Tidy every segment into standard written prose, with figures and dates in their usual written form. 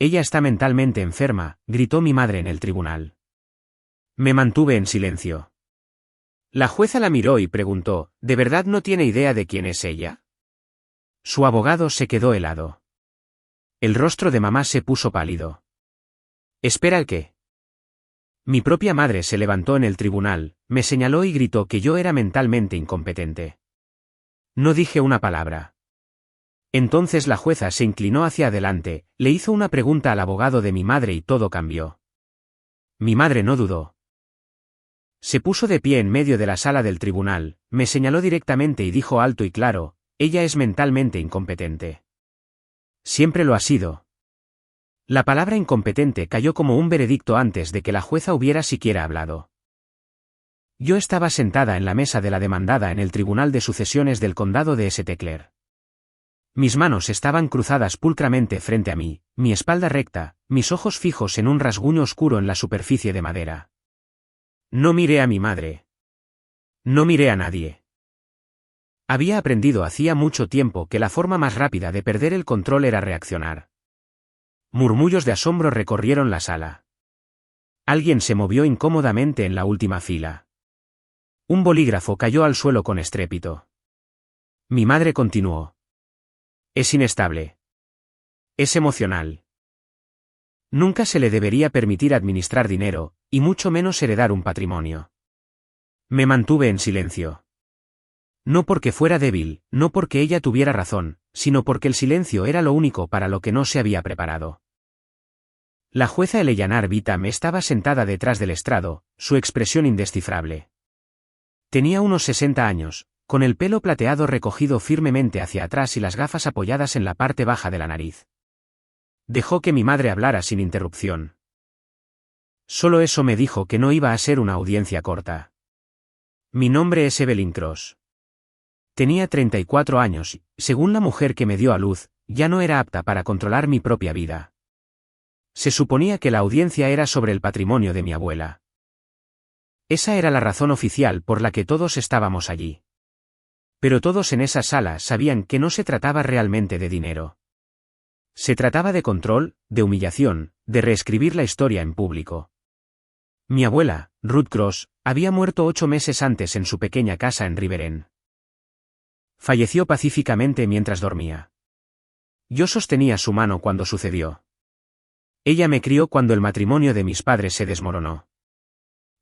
Ella está mentalmente enferma, gritó mi madre en el tribunal. Me mantuve en silencio. La jueza la miró y preguntó, ¿de verdad no tiene idea de quién es ella? Su abogado se quedó helado. El rostro de mamá se puso pálido. ¿Espera el qué? Mi propia madre se levantó en el tribunal, me señaló y gritó que yo era mentalmente incompetente. No dije una palabra. Entonces la jueza se inclinó hacia adelante, le hizo una pregunta al abogado de mi madre y todo cambió. Mi madre no dudó. Se puso de pie en medio de la sala del tribunal, me señaló directamente y dijo alto y claro, ella es mentalmente incompetente. Siempre lo ha sido. La palabra incompetente cayó como un veredicto antes de que la jueza hubiera siquiera hablado. Yo estaba sentada en la mesa de la demandada en el Tribunal de Sucesiones del Condado de St. Clair. Mis manos estaban cruzadas pulcramente frente a mí, mi espalda recta, mis ojos fijos en un rasguño oscuro en la superficie de madera. No miré a mi madre. No miré a nadie. Había aprendido hacía mucho tiempo que la forma más rápida de perder el control era reaccionar. Murmullos de asombro recorrieron la sala. Alguien se movió incómodamente en la última fila. Un bolígrafo cayó al suelo con estrépito. Mi madre continuó. Es inestable. Es emocional. Nunca se le debería permitir administrar dinero, y mucho menos heredar un patrimonio. Me mantuve en silencio. No porque fuera débil, no porque ella tuviera razón, sino porque el silencio era lo único para lo que no se había preparado. La jueza Eleanor Beatam estaba sentada detrás del estrado, su expresión indescifrable. Tenía unos 60 años, con el pelo plateado recogido firmemente hacia atrás y las gafas apoyadas en la parte baja de la nariz. Dejó que mi madre hablara sin interrupción. Solo eso me dijo que no iba a ser una audiencia corta. Mi nombre es Evelyn Cross. Tenía 34 años y, según la mujer que me dio a luz, ya no era apta para controlar mi propia vida. Se suponía que la audiencia era sobre el patrimonio de mi abuela. Esa era la razón oficial por la que todos estábamos allí. Pero todos en esa sala sabían que no se trataba realmente de dinero. Se trataba de control, de humillación, de reescribir la historia en público. Mi abuela, Ruth Cross, había muerto 8 meses antes en su pequeña casa en River End. Falleció pacíficamente mientras dormía. Yo sostenía su mano cuando sucedió. Ella me crió cuando el matrimonio de mis padres se desmoronó.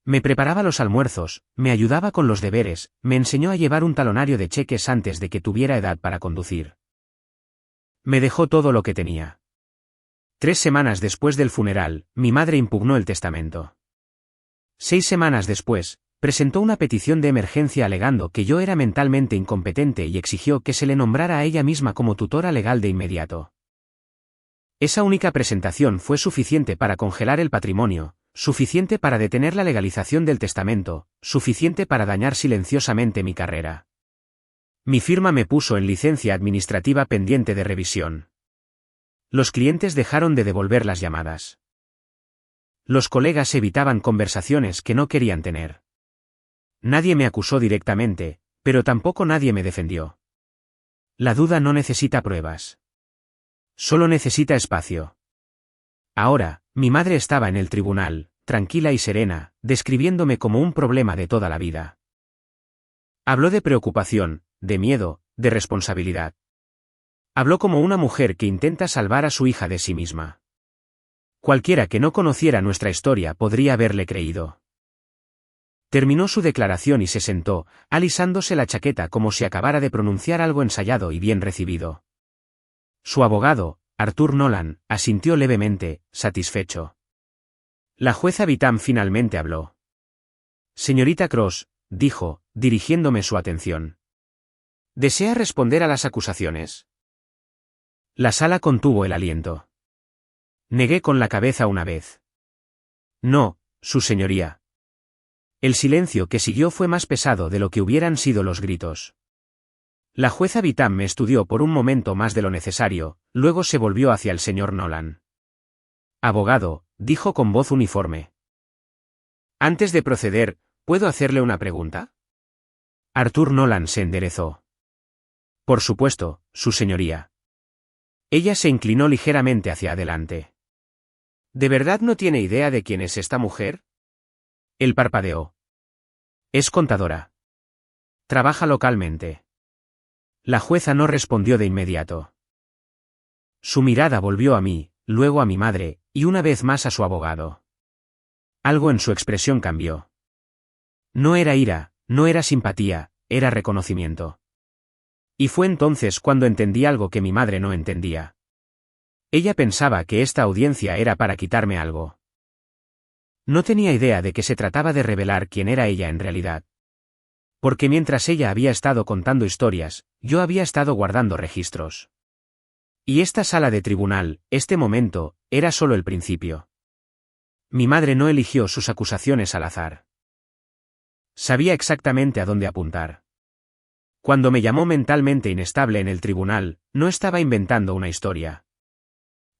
Me preparaba los almuerzos, me ayudaba con los deberes, me enseñó a llevar un talonario de cheques antes de que tuviera edad para conducir. Me dejó todo lo que tenía. 3 semanas después del funeral, mi madre impugnó el testamento. 6 semanas después, presentó una petición de emergencia alegando que yo era mentalmente incompetente y exigió que se le nombrara a ella misma como tutora legal de inmediato. Esa única presentación fue suficiente para congelar el patrimonio, suficiente para detener la legalización del testamento, suficiente para dañar silenciosamente mi carrera. Mi firma me puso en licencia administrativa pendiente de revisión. Los clientes dejaron de devolver las llamadas. Los colegas evitaban conversaciones que no querían tener. Nadie me acusó directamente, pero tampoco nadie me defendió. La duda no necesita pruebas. Solo necesita espacio. Ahora, mi madre estaba en el tribunal, tranquila y serena, describiéndome como un problema de toda la vida. Habló de preocupación, de miedo, de responsabilidad. Habló como una mujer que intenta salvar a su hija de sí misma. Cualquiera que no conociera nuestra historia podría haberle creído. Terminó su declaración y se sentó, alisándose la chaqueta como si acabara de pronunciar algo ensayado y bien recibido. Su abogado, Arthur Nolan, asintió levemente, satisfecho. La jueza Beatam finalmente habló. Señorita Cross, dijo, dirigiéndome su atención. ¿Desea responder a las acusaciones? La sala contuvo el aliento. Negué con la cabeza una vez. No, su señoría. El silencio que siguió fue más pesado de lo que hubieran sido los gritos. La jueza Beatam me estudió por un momento más de lo necesario, luego se volvió hacia el señor Nolan. Abogado, dijo con voz uniforme. Antes de proceder, ¿puedo hacerle una pregunta? Arthur Nolan se enderezó. Por supuesto, su señoría. Ella se inclinó ligeramente hacia adelante. ¿De verdad no tiene idea de quién es esta mujer? Él parpadeó. Es contadora. Trabaja localmente. La jueza no respondió de inmediato. Su mirada volvió a mí, luego a mi madre, y una vez más a su abogado. Algo en su expresión cambió. No era ira, no era simpatía, era reconocimiento. Y fue entonces cuando entendí algo que mi madre no entendía. Ella pensaba que esta audiencia era para quitarme algo. No tenía idea de que se trataba de revelar quién era ella en realidad. Porque mientras ella había estado contando historias, yo había estado guardando registros. Y esta sala de tribunal, este momento, era solo el principio. Mi madre no eligió sus acusaciones al azar. Sabía exactamente a dónde apuntar. Cuando me llamó mentalmente inestable en el tribunal, no estaba inventando una historia.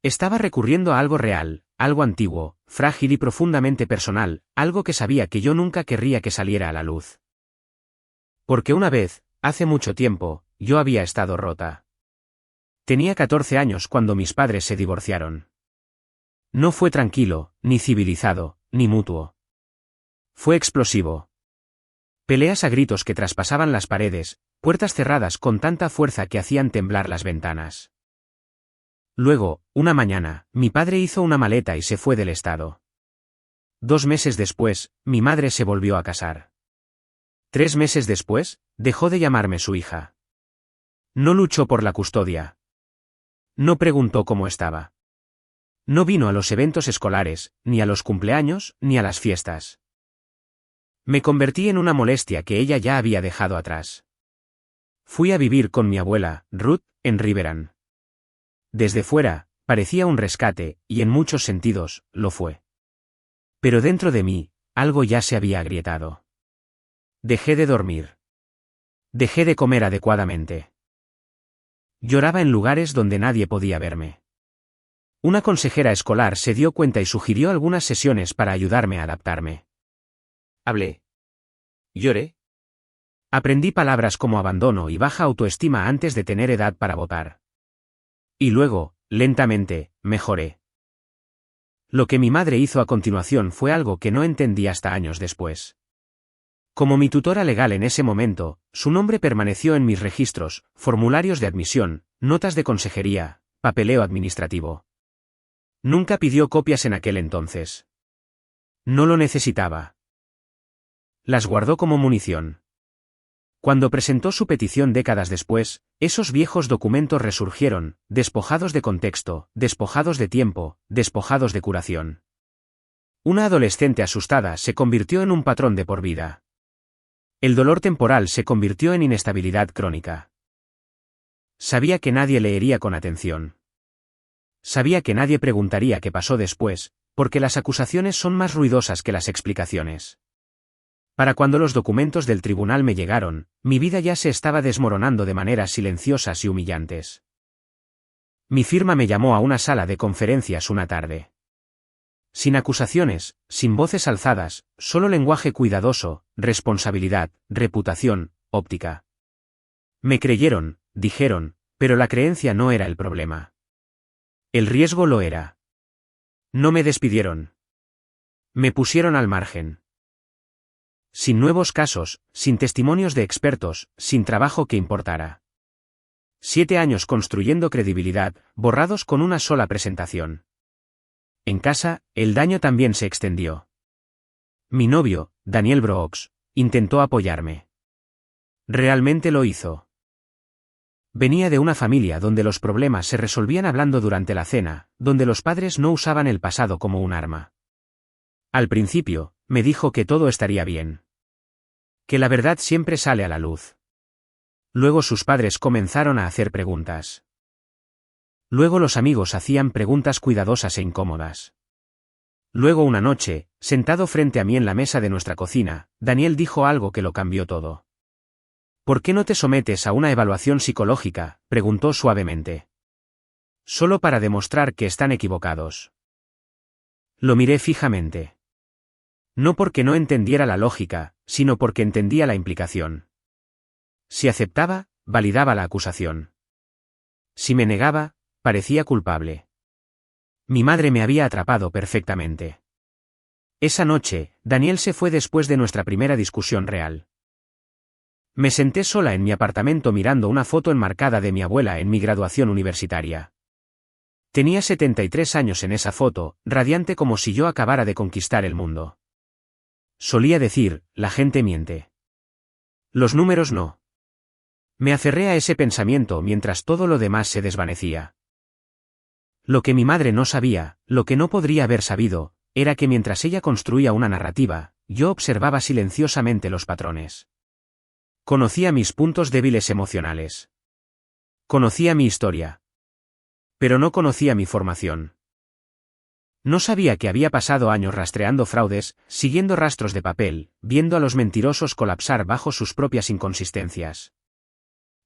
Estaba recurriendo a algo real, algo antiguo, frágil y profundamente personal, algo que sabía que yo nunca querría que saliera a la luz. Porque una vez, hace mucho tiempo, yo había estado rota. Tenía 14 años cuando mis padres se divorciaron. No fue tranquilo, ni civilizado, ni mutuo. Fue explosivo. Peleas a gritos que traspasaban las paredes, puertas cerradas con tanta fuerza que hacían temblar las ventanas. Luego, una mañana, mi padre hizo una maleta y se fue del estado. 2 meses después, mi madre se volvió a casar. 3 meses después, dejó de llamarme su hija. No luchó por la custodia. No preguntó cómo estaba. No vino a los eventos escolares, ni a los cumpleaños, ni a las fiestas. Me convertí en una molestia que ella ya había dejado atrás. Fui a vivir con mi abuela, Ruth, en Riverán. Desde fuera, parecía un rescate, y en muchos sentidos, lo fue. Pero dentro de mí, algo ya se había agrietado. Dejé de dormir. Dejé de comer adecuadamente. Lloraba en lugares donde nadie podía verme. Una consejera escolar se dio cuenta y sugirió algunas sesiones para ayudarme a adaptarme. Hablé. Lloré. Aprendí palabras como abandono y baja autoestima antes de tener edad para votar. Y luego, lentamente, mejoré. Lo que mi madre hizo a continuación fue algo que no entendí hasta años después. Como mi tutora legal en ese momento, su nombre permaneció en mis registros, formularios de admisión, notas de consejería, papeleo administrativo. Nunca pidió copias en aquel entonces. No lo necesitaba. Las guardó como munición. Cuando presentó su petición décadas después, esos viejos documentos resurgieron, despojados de contexto, despojados de tiempo, despojados de curación. Una adolescente asustada se convirtió en un patrón de por vida. El dolor temporal se convirtió en inestabilidad crónica. Sabía que nadie leería con atención. Sabía que nadie preguntaría qué pasó después, porque las acusaciones son más ruidosas que las explicaciones. Para cuando los documentos del tribunal me llegaron, mi vida ya se estaba desmoronando de maneras silenciosas y humillantes. Mi firma me llamó a una sala de conferencias una tarde. Sin acusaciones, sin voces alzadas, solo lenguaje cuidadoso, responsabilidad, reputación, óptica. Me creyeron, dijeron, pero la creencia no era el problema. El riesgo lo era. No me despidieron. Me pusieron al margen. Sin nuevos casos, sin testimonios de expertos, sin trabajo que importara. 7 años construyendo credibilidad, borrados con una sola presentación. En casa, el daño también se extendió. Mi novio, Daniel Brooks, intentó apoyarme. Realmente lo hizo. Venía de una familia donde los problemas se resolvían hablando durante la cena, donde los padres no usaban el pasado como un arma. Al principio, me dijo que todo estaría bien. Que la verdad siempre sale a la luz. Luego sus padres comenzaron a hacer preguntas. Luego los amigos hacían preguntas cuidadosas e incómodas. Luego una noche, sentado frente a mí en la mesa de nuestra cocina, Daniel dijo algo que lo cambió todo. ¿Por qué no te sometes a una evaluación psicológica?, preguntó suavemente. Solo para demostrar que están equivocados. Lo miré fijamente. No porque no entendiera la lógica, sino porque entendía la implicación. Si aceptaba, validaba la acusación. Si me negaba, parecía culpable. Mi madre me había atrapado perfectamente. Esa noche, Daniel se fue después de nuestra primera discusión real. Me senté sola en mi apartamento mirando una foto enmarcada de mi abuela en mi graduación universitaria. Tenía 73 años en esa foto, radiante como si yo acabara de conquistar el mundo. Solía decir, la gente miente. Los números no. Me aferré a ese pensamiento mientras todo lo demás se desvanecía. Lo que mi madre no sabía, lo que no podría haber sabido, era que mientras ella construía una narrativa, yo observaba silenciosamente los patrones. Conocía mis puntos débiles emocionales. Conocía mi historia. Pero no conocía mi formación. No sabía que había pasado años rastreando fraudes, siguiendo rastros de papel, viendo a los mentirosos colapsar bajo sus propias inconsistencias.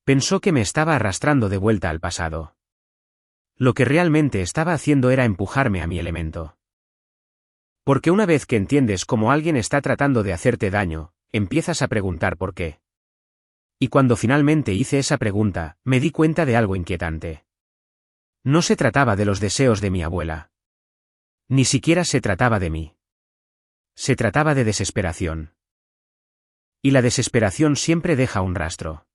Pensó que me estaba arrastrando de vuelta al pasado. Lo que realmente estaba haciendo era empujarme a mi elemento. Porque una vez que entiendes cómo alguien está tratando de hacerte daño, empiezas a preguntar por qué. Y cuando finalmente hice esa pregunta, me di cuenta de algo inquietante. No se trataba de los deseos de mi abuela. Ni siquiera se trataba de mí. Se trataba de desesperación. Y la desesperación siempre deja un rastro.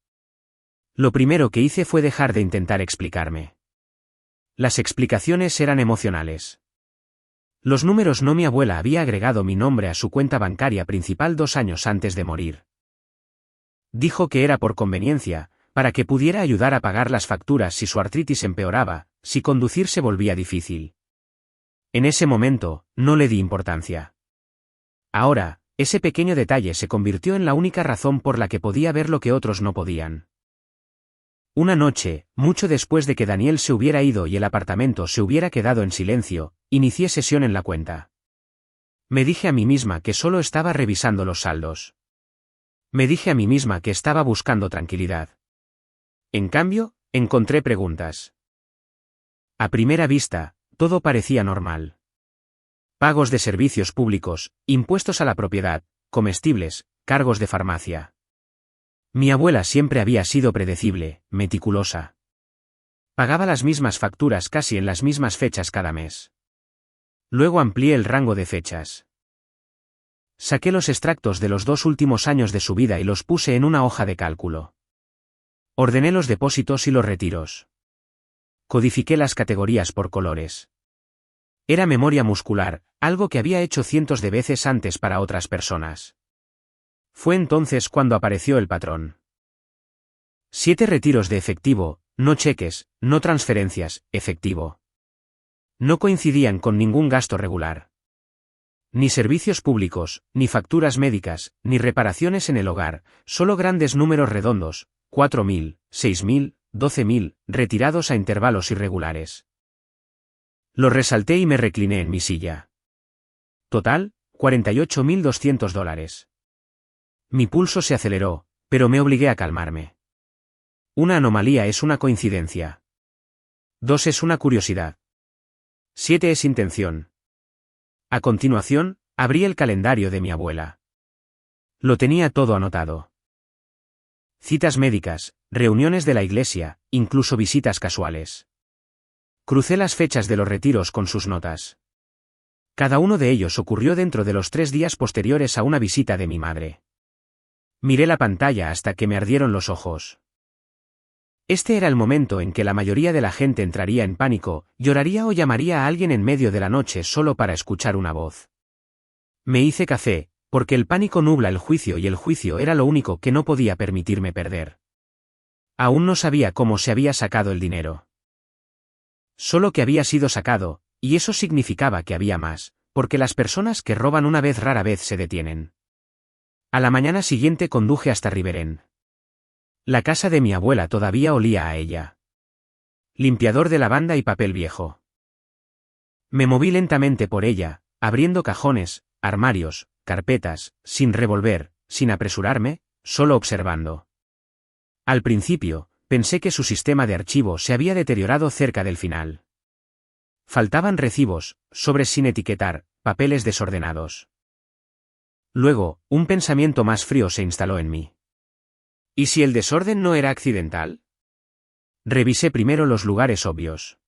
Lo primero que hice fue dejar de intentar explicarme. Las explicaciones eran emocionales. Los números no. Mi abuela había agregado mi nombre a su cuenta bancaria principal 2 años antes de morir. Dijo que era por conveniencia, para que pudiera ayudar a pagar las facturas si su artritis empeoraba, si conducir se volvía difícil. En ese momento, no le di importancia. Ahora, ese pequeño detalle se convirtió en la única razón por la que podía ver lo que otros no podían. Una noche, mucho después de que Daniel se hubiera ido y el apartamento se hubiera quedado en silencio, inicié sesión en la cuenta. Me dije a mí misma que solo estaba revisando los saldos. Me dije a mí misma que estaba buscando tranquilidad. En cambio, encontré preguntas. A primera vista, todo parecía normal. Pagos de servicios públicos, impuestos a la propiedad, comestibles, cargos de farmacia. Mi abuela siempre había sido predecible, meticulosa. Pagaba las mismas facturas casi en las mismas fechas cada mes. Luego amplié el rango de fechas. Saqué los extractos de los 2 últimos años de su vida y los puse en una hoja de cálculo. Ordené los depósitos y los retiros. Codifiqué las categorías por colores. Era memoria muscular, algo que había hecho cientos de veces antes para otras personas. Fue entonces cuando apareció el patrón. 7 retiros de efectivo, no cheques, no transferencias, efectivo. No coincidían con ningún gasto regular. Ni servicios públicos, ni facturas médicas, ni reparaciones en el hogar, solo grandes números redondos, 4.000, 6.000, 12.000, retirados a intervalos irregulares. Los resalté y me recliné en mi silla. Total, $48.200. Mi pulso se aceleró, pero me obligué a calmarme. Una anomalía es una coincidencia. 2 es una curiosidad. 7 es intención. A continuación, abrí el calendario de mi abuela. Lo tenía todo anotado. Citas médicas, reuniones de la iglesia, incluso visitas casuales. Crucé las fechas de los retiros con sus notas. Cada uno de ellos ocurrió dentro de los 3 días posteriores a una visita de mi madre. Miré la pantalla hasta que me ardieron los ojos. Este era el momento en que la mayoría de la gente entraría en pánico, lloraría o llamaría a alguien en medio de la noche solo para escuchar una voz. Me hice café, porque el pánico nubla el juicio y el juicio era lo único que no podía permitirme perder. Aún no sabía cómo se había sacado el dinero. Solo que había sido sacado, y eso significaba que había más, porque las personas que roban una vez rara vez se detienen. A la mañana siguiente conduje hasta Riveren. La casa de mi abuela todavía olía a ella. Limpiador de lavanda y papel viejo. Me moví lentamente por ella, abriendo cajones, armarios, carpetas, sin revolver, sin apresurarme, solo observando. Al principio, pensé que su sistema de archivo se había deteriorado cerca del final. Faltaban recibos, sobres sin etiquetar, papeles desordenados. Luego, un pensamiento más frío se instaló en mí. ¿Y si el desorden no era accidental? Revisé primero los lugares obvios.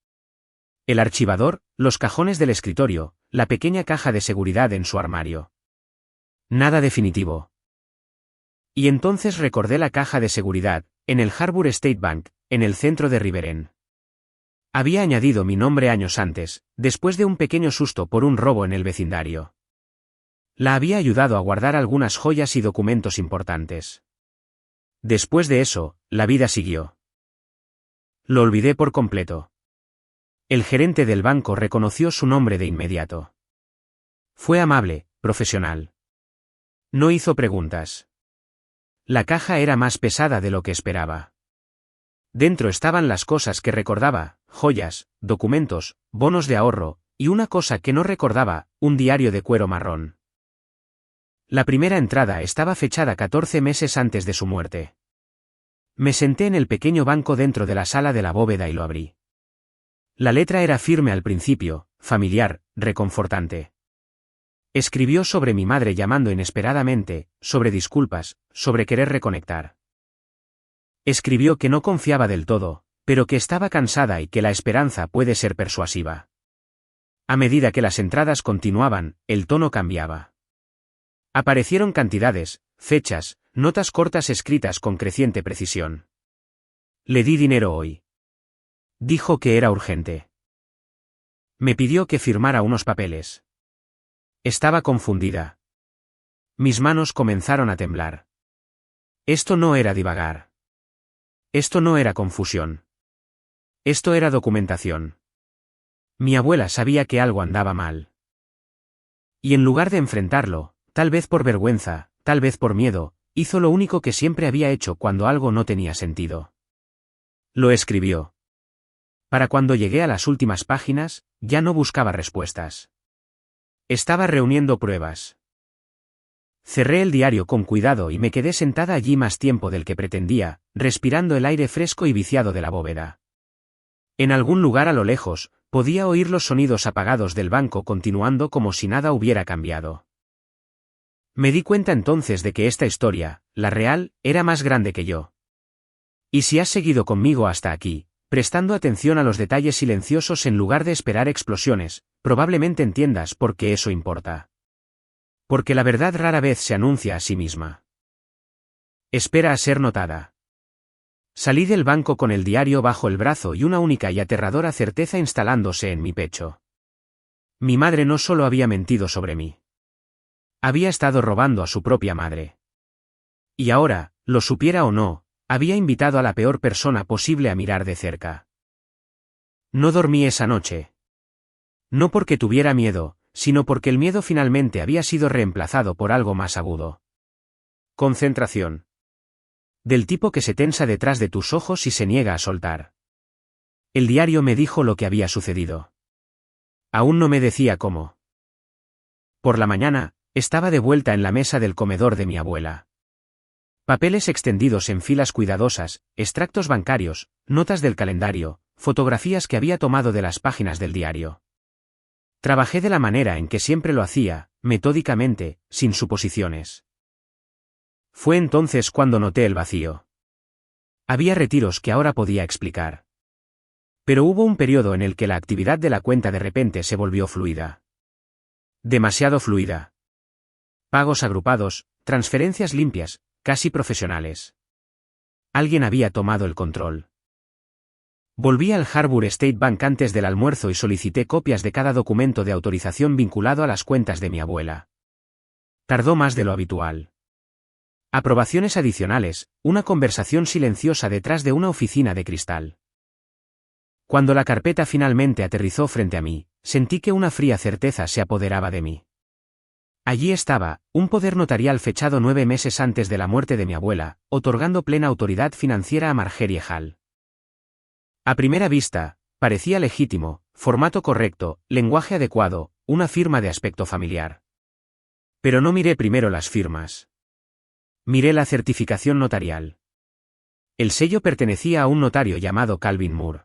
El archivador, los cajones del escritorio, la pequeña caja de seguridad en su armario. Nada definitivo. Y entonces recordé la caja de seguridad, en el Harbour State Bank, en el centro de Riveren. Había añadido mi nombre años antes, después de un pequeño susto por un robo en el vecindario. La había ayudado a guardar algunas joyas y documentos importantes. Después de eso, la vida siguió. Lo olvidé por completo. El gerente del banco reconoció su nombre de inmediato. Fue amable, profesional. No hizo preguntas. La caja era más pesada de lo que esperaba. Dentro estaban las cosas que recordaba, joyas, documentos, bonos de ahorro, y una cosa que no recordaba, un diario de cuero marrón. La primera entrada estaba fechada 14 meses antes de su muerte. Me senté en el pequeño banco dentro de la sala de la bóveda y lo abrí. La letra era firme al principio, familiar, reconfortante. Escribió sobre mi madre llamando inesperadamente, sobre disculpas, sobre querer reconectar. Escribió que no confiaba del todo, pero que estaba cansada y que la esperanza puede ser persuasiva. A medida que las entradas continuaban, el tono cambiaba. Aparecieron cantidades, fechas, notas cortas escritas con creciente precisión. Le di dinero hoy. Dijo que era urgente. Me pidió que firmara unos papeles. Estaba confundida. Mis manos comenzaron a temblar. Esto no era divagar. Esto no era confusión. Esto era documentación. Mi abuela sabía que algo andaba mal. Y en lugar de enfrentarlo, tal vez por vergüenza, tal vez por miedo, hizo lo único que siempre había hecho cuando algo no tenía sentido. Lo escribió. Para cuando llegué a las últimas páginas, ya no buscaba respuestas. Estaba reuniendo pruebas. Cerré el diario con cuidado y me quedé sentada allí más tiempo del que pretendía, respirando el aire fresco y viciado de la bóveda. En algún lugar a lo lejos, podía oír los sonidos apagados del banco continuando como si nada hubiera cambiado. Me di cuenta entonces de que esta historia, la real, era más grande que yo. Y si has seguido conmigo hasta aquí, prestando atención a los detalles silenciosos en lugar de esperar explosiones, probablemente entiendas por qué eso importa. Porque la verdad rara vez se anuncia a sí misma. Espera a ser notada. Salí del banco con el diario bajo el brazo y una única y aterradora certeza instalándose en mi pecho. Mi madre no solo había mentido sobre mí. Había estado robando a su propia madre. Y ahora, lo supiera o no, había invitado a la peor persona posible a mirar de cerca. No dormí esa noche. No porque tuviera miedo, sino porque el miedo finalmente había sido reemplazado por algo más agudo. Concentración. Del tipo que se tensa detrás de tus ojos y se niega a soltar. El diario me dijo lo que había sucedido. Aún no me decía cómo. Por la mañana, estaba de vuelta en la mesa del comedor de mi abuela. Papeles extendidos en filas cuidadosas, extractos bancarios, notas del calendario, fotografías que había tomado de las páginas del diario. Trabajé de la manera en que siempre lo hacía, metódicamente, sin suposiciones. Fue entonces cuando noté el vacío. Había retiros que ahora podía explicar. Pero hubo un periodo en el que la actividad de la cuenta de repente se volvió fluida. Demasiado fluida. Pagos agrupados, transferencias limpias, casi profesionales. Alguien había tomado el control. Volví al Harbour State Bank antes del almuerzo y solicité copias de cada documento de autorización vinculado a las cuentas de mi abuela. Tardó más de lo habitual. Aprobaciones adicionales, una conversación silenciosa detrás de una oficina de cristal. Cuando la carpeta finalmente aterrizó frente a mí, sentí que una fría certeza se apoderaba de mí. Allí estaba, un poder notarial fechado 9 meses antes de la muerte de mi abuela, otorgando plena autoridad financiera a Margery Hall. A primera vista, parecía legítimo, formato correcto, lenguaje adecuado, una firma de aspecto familiar. Pero no miré primero las firmas. Miré la certificación notarial. El sello pertenecía a un notario llamado Calvin Moore.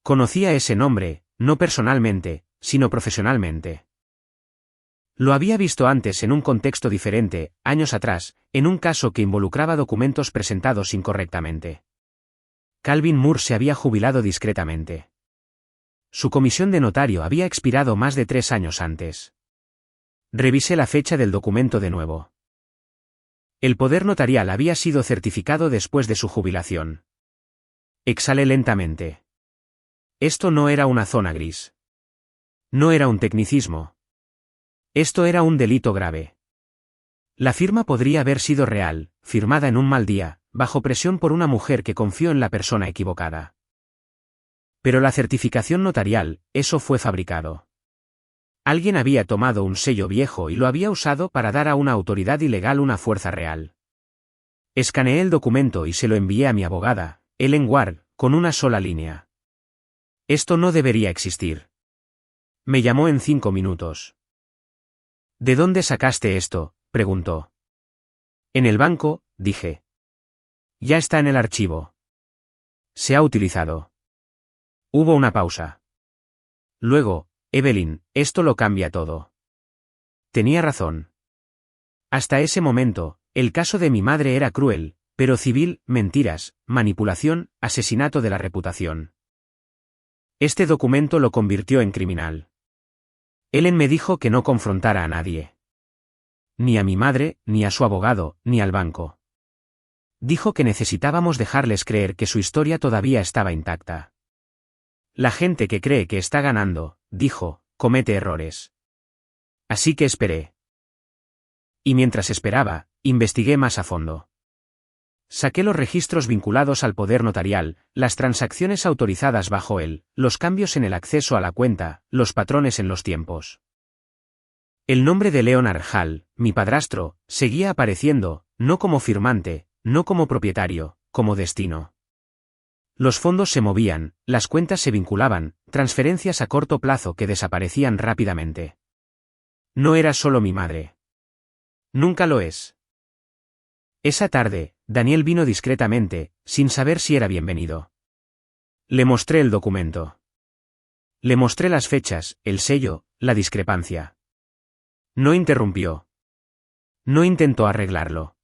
Conocía ese nombre, no personalmente, sino profesionalmente. Lo había visto antes en un contexto diferente, años atrás, en un caso que involucraba documentos presentados incorrectamente. Calvin Moore se había jubilado discretamente. Su comisión de notario había expirado más de 3 años antes. Revisé la fecha del documento de nuevo. El poder notarial había sido certificado después de su jubilación. Exhalé lentamente. Esto no era una zona gris. No era un tecnicismo. Esto era un delito grave. La firma podría haber sido real, firmada en un mal día, bajo presión por una mujer que confió en la persona equivocada. Pero la certificación notarial, eso fue fabricado. Alguien había tomado un sello viejo y lo había usado para dar a una autoridad ilegal una fuerza real. Escaneé el documento y se lo envié a mi abogada, Ellen Ward, con una sola línea. Esto no debería existir. Me llamó en 5 minutos. ¿De dónde sacaste esto?, preguntó. En el banco, dije. Ya está en el archivo. Se ha utilizado. Hubo una pausa. Luego, Evelyn, esto lo cambia todo. Tenía razón. Hasta ese momento, el caso de mi madre era cruel, pero civil, mentiras, manipulación, asesinato de la reputación. Este documento lo convirtió en criminal. Ellen me dijo que no confrontara a nadie. Ni a mi madre, ni a su abogado, ni al banco. Dijo que necesitábamos dejarles creer que su historia todavía estaba intacta. La gente que cree que está ganando, dijo, comete errores. Así que esperé. Y mientras esperaba, investigué más a fondo. Saqué los registros vinculados al poder notarial, las transacciones autorizadas bajo él, los cambios en el acceso a la cuenta, los patrones en los tiempos. El nombre de Leonard Hall, mi padrastro, seguía apareciendo, no como firmante, no como propietario, como destino. Los fondos se movían, las cuentas se vinculaban, transferencias a corto plazo que desaparecían rápidamente. No era solo mi madre. Nunca lo es. Esa tarde, Daniel vino discretamente, sin saber si era bienvenido. Le mostré el documento. Le mostré las fechas, el sello, la discrepancia. No interrumpió. No intentó arreglarlo.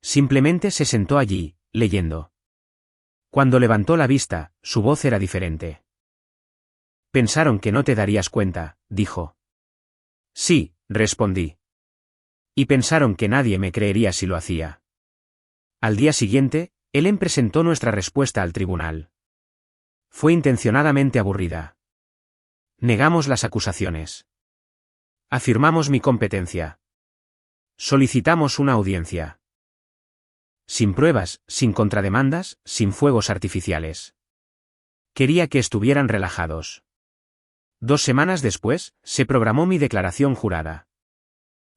Simplemente se sentó allí, leyendo. Cuando levantó la vista, su voz era diferente. Pensaron que no te darías cuenta, dijo. Sí, respondí. Y pensaron que nadie me creería si lo hacía. Al día siguiente, Ellen presentó nuestra respuesta al tribunal. Fue intencionadamente aburrida. Negamos las acusaciones. Afirmamos mi competencia. Solicitamos una audiencia. Sin pruebas, sin contrademandas, sin fuegos artificiales. Quería que estuvieran relajados. 2 semanas después, se programó mi declaración jurada.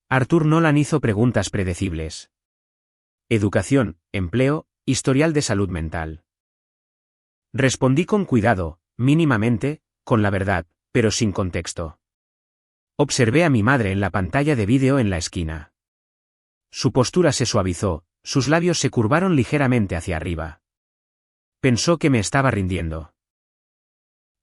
Arthur Nolan hizo preguntas predecibles. Educación, empleo, historial de salud mental. Respondí con cuidado, mínimamente, con la verdad, pero sin contexto. Observé a mi madre en la pantalla de vídeo en la esquina. Su postura se suavizó, sus labios se curvaron ligeramente hacia arriba. Pensó que me estaba rindiendo.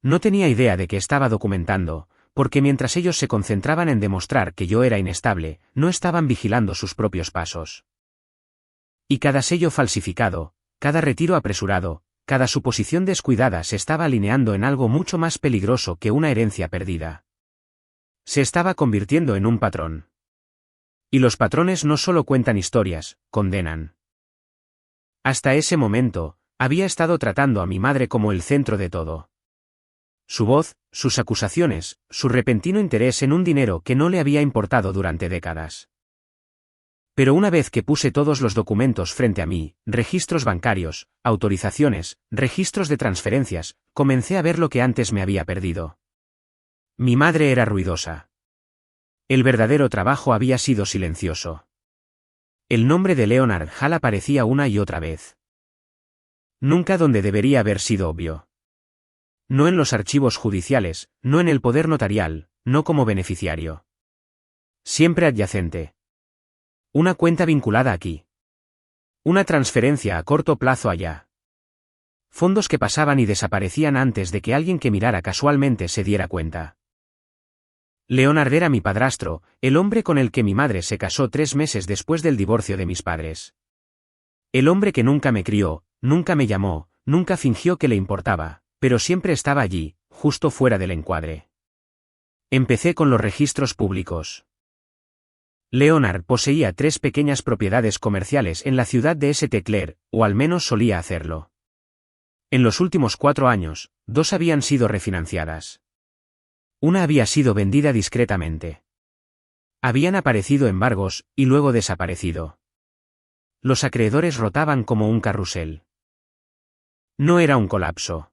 No tenía idea de que estaba documentando, porque mientras ellos se concentraban en demostrar que yo era inestable, no estaban vigilando sus propios pasos. Y cada sello falsificado, cada retiro apresurado, cada suposición descuidada se estaba alineando en algo mucho más peligroso que una herencia perdida. Se estaba convirtiendo en un patrón. Y los patrones no solo cuentan historias, condenan. Hasta ese momento, había estado tratando a mi madre como el centro de todo. Su voz, sus acusaciones, su repentino interés en un dinero que no le había importado durante décadas. Pero una vez que puse todos los documentos frente a mí, registros bancarios, autorizaciones, registros de transferencias, comencé a ver lo que antes me había perdido. Mi madre era ruidosa. El verdadero trabajo había sido silencioso. El nombre de Leonard Hall aparecía una y otra vez. Nunca donde debería haber sido obvio. No en los archivos judiciales, no en el poder notarial, no como beneficiario. Siempre adyacente. Una cuenta vinculada aquí. Una transferencia a corto plazo allá. Fondos que pasaban y desaparecían antes de que alguien que mirara casualmente se diera cuenta. Leonard era mi padrastro, el hombre con el que mi madre se casó 3 meses después del divorcio de mis padres. El hombre que nunca me crió, nunca me llamó, nunca fingió que le importaba, pero siempre estaba allí, justo fuera del encuadre. Empecé con los registros públicos. Leonard poseía 3 pequeñas propiedades comerciales en la ciudad de St. Clair, o al menos solía hacerlo. En los últimos 4 años, 2 habían sido refinanciadas. Una había sido vendida discretamente. Habían aparecido embargos, y luego desaparecido. Los acreedores rotaban como un carrusel. No era un colapso.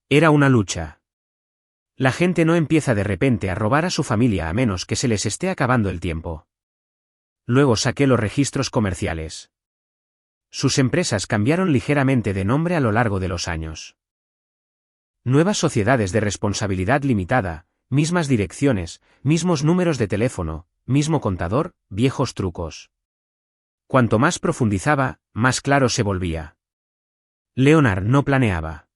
Era una lucha. La gente no empieza de repente a robar a su familia a menos que se les esté acabando el tiempo. Luego saqué los registros comerciales. Sus empresas cambiaron ligeramente de nombre a lo largo de los años. Nuevas sociedades de responsabilidad limitada, mismas direcciones, mismos números de teléfono, mismo contador, viejos trucos. Cuanto más profundizaba, más claro se volvía. Leonard no planeaba.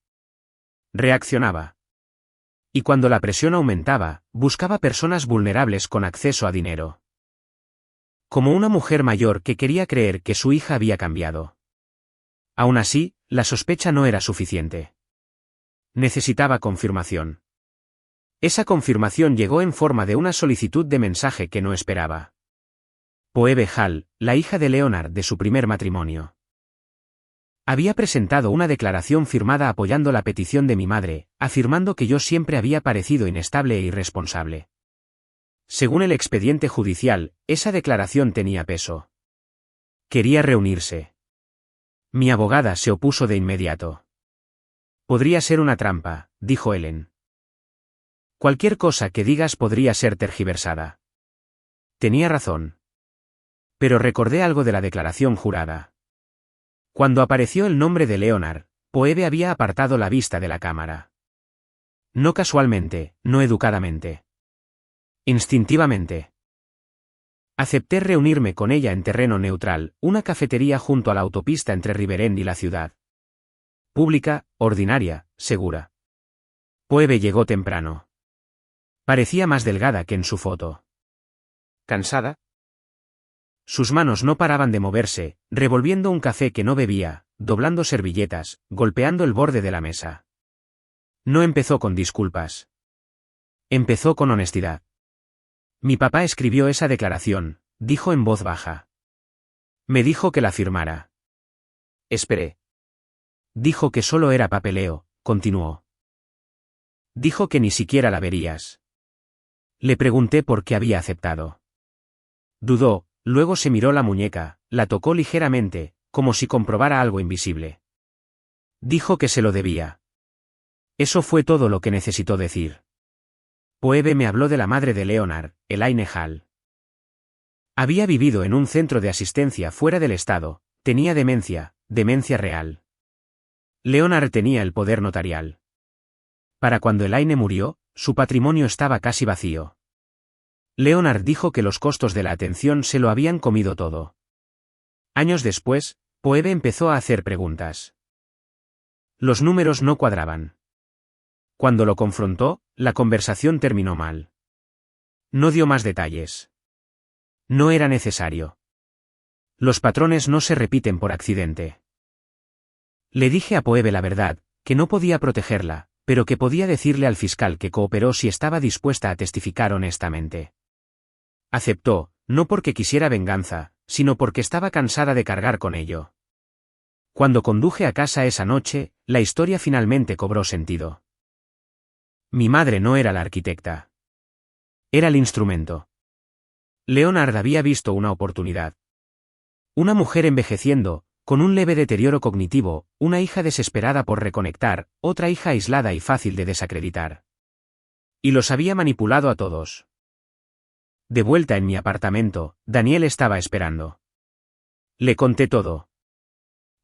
Reaccionaba. Y cuando la presión aumentaba, buscaba personas vulnerables con acceso a dinero. Como una mujer mayor que quería creer que su hija había cambiado. Aún así, la sospecha no era suficiente. Necesitaba confirmación. Esa confirmación llegó en forma de una solicitud de mensaje que no esperaba. Phoebe Hall, la hija de Leonard de su primer matrimonio. Había presentado una declaración firmada apoyando la petición de mi madre, afirmando que yo siempre había parecido inestable e irresponsable. Según el expediente judicial, esa declaración tenía peso. Quería reunirse. Mi abogada se opuso de inmediato. Podría ser una trampa, dijo Ellen. Cualquier cosa que digas podría ser tergiversada. Tenía razón. Pero recordé algo de la declaración jurada. Cuando apareció el nombre de Leonard, Phoebe había apartado la vista de la cámara. No casualmente, no educadamente. Instintivamente. Acepté reunirme con ella en terreno neutral, una cafetería junto a la autopista entre Riverend y la ciudad. Pública, ordinaria, segura. Phoebe llegó temprano. Parecía más delgada que en su foto. ¿Cansada? Sus manos no paraban de moverse, revolviendo un café que no bebía, doblando servilletas, golpeando el borde de la mesa. No empezó con disculpas. Empezó con honestidad. Mi papá escribió esa declaración, dijo en voz baja. Me dijo que la firmara. Esperé. Dijo que solo era papeleo, continuó. Dijo que ni siquiera la verías. Le pregunté por qué había aceptado. Dudó. Luego se miró la muñeca, la tocó ligeramente, como si comprobara algo invisible. Dijo que se lo debía. Eso fue todo lo que necesitó decir. Phoebe me habló de la madre de Leonard, Elaine Hall. Había vivido en un centro de asistencia fuera del estado, tenía demencia real. Leonard tenía el poder notarial. Para cuando Elaine murió, su patrimonio estaba casi vacío. Leonard dijo que los costos de la atención se lo habían comido todo. Años después, Phoebe empezó a hacer preguntas. Los números no cuadraban. Cuando lo confrontó, la conversación terminó mal. No dio más detalles. No era necesario. Los patrones no se repiten por accidente. Le dije a Phoebe la verdad, que no podía protegerla, pero que podía decirle al fiscal que cooperó si estaba dispuesta a testificar honestamente. Aceptó, no porque quisiera venganza, sino porque estaba cansada de cargar con ello. Cuando conduje a casa esa noche, la historia finalmente cobró sentido. Mi madre no era la arquitecta. Era el instrumento. Leonard había visto una oportunidad. Una mujer envejeciendo, con un leve deterioro cognitivo, una hija desesperada por reconectar, otra hija aislada y fácil de desacreditar. Y los había manipulado a todos. De vuelta en mi apartamento, Daniel estaba esperando. Le conté todo.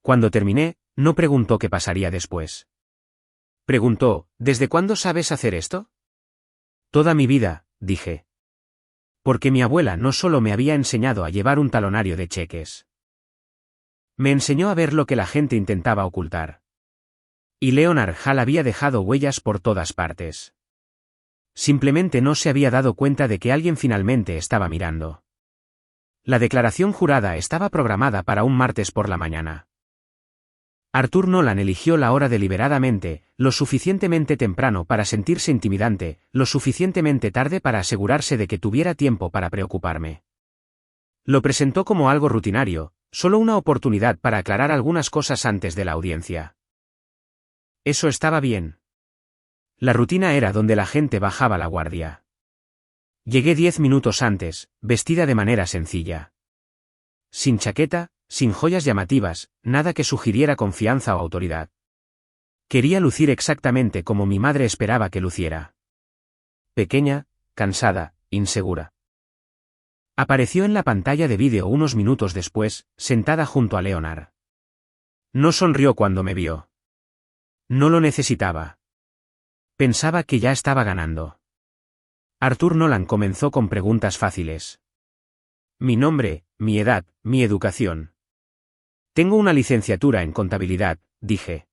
Cuando terminé, no preguntó qué pasaría después. Preguntó, ¿desde cuándo sabes hacer esto? Toda mi vida, dije. Porque mi abuela no solo me había enseñado a llevar un talonario de cheques. Me enseñó a ver lo que la gente intentaba ocultar. Y Leonard Hall había dejado huellas por todas partes. Simplemente no se había dado cuenta de que alguien finalmente estaba mirando. La declaración jurada estaba programada para un martes por la mañana. Arthur Nolan eligió la hora deliberadamente, lo suficientemente temprano para sentirse intimidante, lo suficientemente tarde para asegurarse de que tuviera tiempo para preocuparme. Lo presentó como algo rutinario, solo una oportunidad para aclarar algunas cosas antes de la audiencia. Eso estaba bien. La rutina era donde la gente bajaba la guardia. Llegué 10 minutos antes, vestida de manera sencilla. Sin chaqueta, sin joyas llamativas, nada que sugiriera confianza o autoridad. Quería lucir exactamente como mi madre esperaba que luciera. Pequeña, cansada, insegura. Apareció en la pantalla de vídeo unos minutos después, sentada junto a Leonard. No sonrió cuando me vio. No lo necesitaba. Pensaba que ya estaba ganando. Arthur Nolan comenzó con preguntas fáciles. Mi nombre, mi edad, mi educación. Tengo una licenciatura en contabilidad, dije.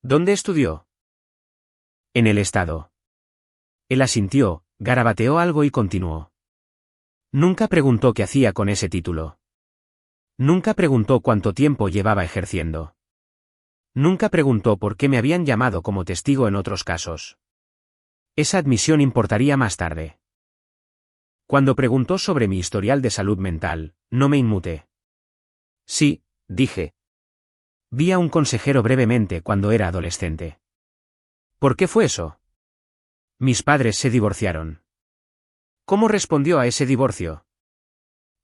¿Dónde estudió? En el estado. Él asintió, garabateó algo y continuó. Nunca preguntó qué hacía con ese título. Nunca preguntó cuánto tiempo llevaba ejerciendo. Nunca preguntó por qué me habían llamado como testigo en otros casos. Esa admisión importaría más tarde. Cuando preguntó sobre mi historial de salud mental, no me inmuté. Sí, dije. Vi a un consejero brevemente cuando era adolescente. ¿Por qué fue eso? Mis padres se divorciaron. ¿Cómo respondió a ese divorcio?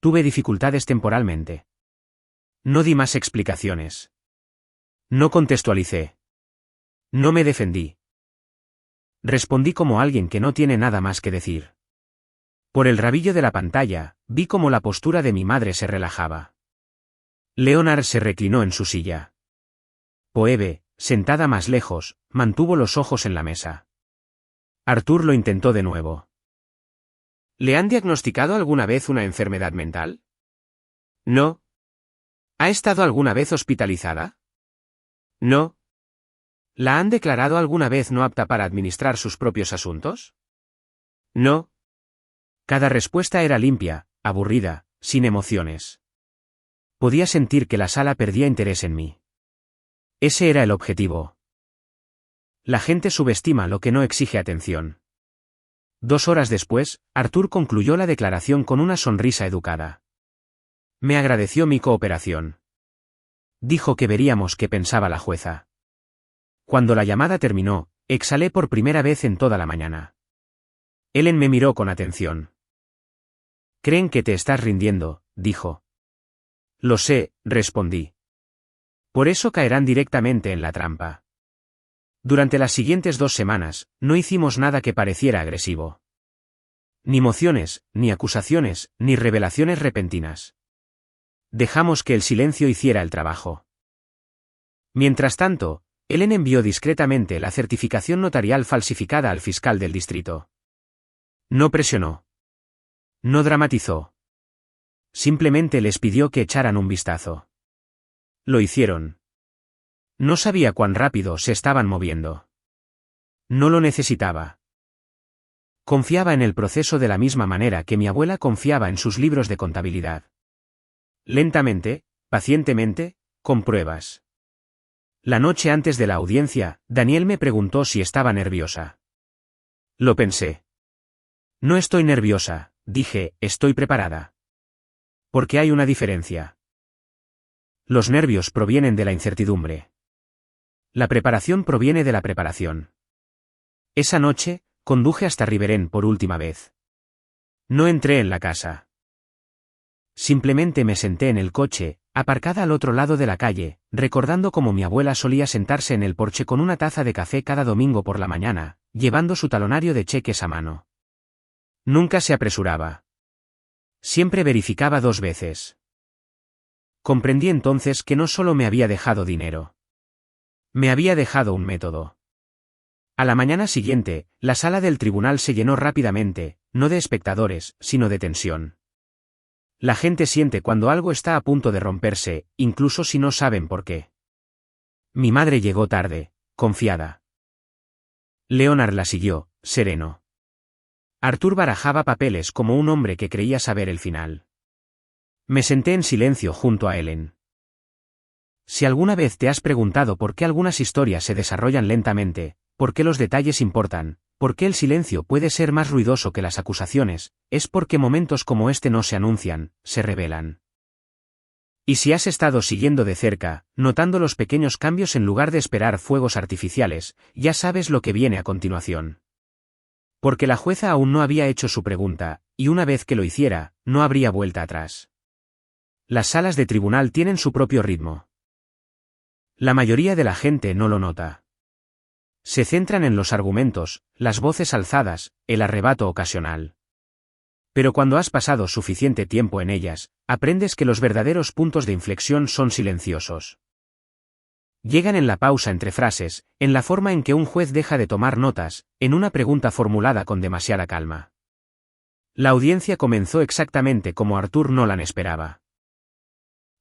Tuve dificultades temporalmente. No di más explicaciones. No contextualicé. No me defendí. Respondí como alguien que no tiene nada más que decir. Por el rabillo de la pantalla, vi cómo la postura de mi madre se relajaba. Leonard se reclinó en su silla. Phoebe, sentada más lejos, mantuvo los ojos en la mesa. Arthur lo intentó de nuevo. ¿Le han diagnosticado alguna vez una enfermedad mental? No. ¿Ha estado alguna vez hospitalizada? No. ¿La han declarado alguna vez no apta para administrar sus propios asuntos? No. Cada respuesta era limpia, aburrida, sin emociones. Podía sentir que la sala perdía interés en mí. Ese era el objetivo. La gente subestima lo que no exige atención. 2 horas después, Arthur concluyó la declaración con una sonrisa educada. Me agradeció mi cooperación. Dijo que veríamos qué pensaba la jueza. Cuando la llamada terminó, exhalé por primera vez en toda la mañana. Ellen me miró con atención. Creen que te estás rindiendo, dijo. Lo sé, respondí. Por eso caerán directamente en la trampa. Durante las siguientes 2 semanas, no hicimos nada que pareciera agresivo. Ni mociones, ni acusaciones, ni revelaciones repentinas. Dejamos que el silencio hiciera el trabajo. Mientras tanto, Ellen envió discretamente la certificación notarial falsificada al fiscal del distrito. No presionó. No dramatizó. Simplemente les pidió que echaran un vistazo. Lo hicieron. No sabía cuán rápido se estaban moviendo. No lo necesitaba. Confiaba en el proceso de la misma manera que mi abuela confiaba en sus libros de contabilidad. Lentamente, pacientemente, con pruebas. La noche antes de la audiencia, Daniel me preguntó si estaba nerviosa. Lo pensé. No estoy nerviosa, dije, estoy preparada. Porque hay una diferencia. Los nervios provienen de la incertidumbre. La preparación proviene de la preparación. Esa noche, conduje hasta Riveren por última vez. No entré en la casa. Simplemente me senté en el coche, aparcada al otro lado de la calle, recordando cómo mi abuela solía sentarse en el porche con una taza de café cada domingo por la mañana, llevando su talonario de cheques a mano. Nunca se apresuraba. Siempre verificaba 2 veces. Comprendí entonces que no solo me había dejado dinero. Me había dejado un método. A la mañana siguiente, la sala del tribunal se llenó rápidamente, no de espectadores, sino de tensión. La gente siente cuando algo está a punto de romperse, incluso si no saben por qué. Mi madre llegó tarde, confiada. Leonard la siguió, sereno. Arthur barajaba papeles como un hombre que creía saber el final. Me senté en silencio junto a Ellen. Si alguna vez te has preguntado por qué algunas historias se desarrollan lentamente, por qué los detalles importan, por qué el silencio puede ser más ruidoso que las acusaciones, es porque momentos como este no se anuncian, se revelan. Y si has estado siguiendo de cerca, notando los pequeños cambios en lugar de esperar fuegos artificiales, ya sabes lo que viene a continuación. Porque la jueza aún no había hecho su pregunta, y una vez que lo hiciera, no habría vuelta atrás. Las salas de tribunal tienen su propio ritmo. La mayoría de la gente no lo nota. Se centran en los argumentos, las voces alzadas, el arrebato ocasional. Pero cuando has pasado suficiente tiempo en ellas, aprendes que los verdaderos puntos de inflexión son silenciosos. Llegan en la pausa entre frases, en la forma en que un juez deja de tomar notas, en una pregunta formulada con demasiada calma. La audiencia comenzó exactamente como Arthur Nolan esperaba.